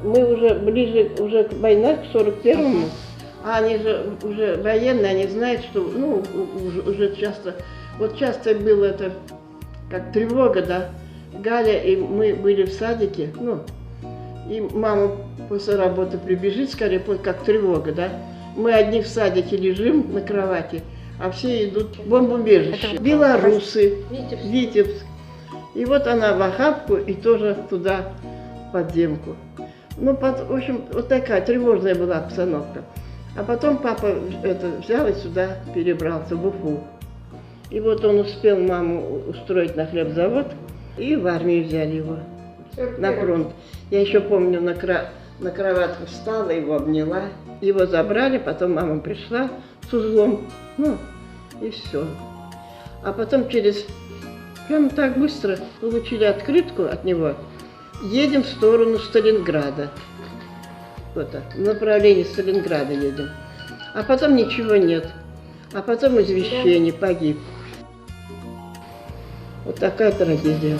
мы уже ближе уже к войне, к 41-му, а они же уже военные, они знают, что, ну, уже часто, вот часто было это, как тревога, да, Галя и мы были в садике, ну, и мама после работы прибежит, скорее, как тревога, да, мы одни в садике лежим на кровати, а все идут в бомбоубежище. Белорусы, Витебск. И вот она в охапку и тоже туда, в подземку. Ну, в общем, вот такая тревожная была обстановка. А потом папа взял и сюда перебрался, в Уфу. И вот он успел маму устроить на хлебзавод, и в армию взяли его на фронт. Я еще помню, на кроватку встала, его обняла. Его забрали, потом мама пришла с узлом, ну, и все. А потом прямо так быстро получили открытку от него. Едем в сторону Сталинграда. Вот так, в направлении Сталинграда едем. А потом ничего нет. А потом извещение, погиб. Вот такая трагедия.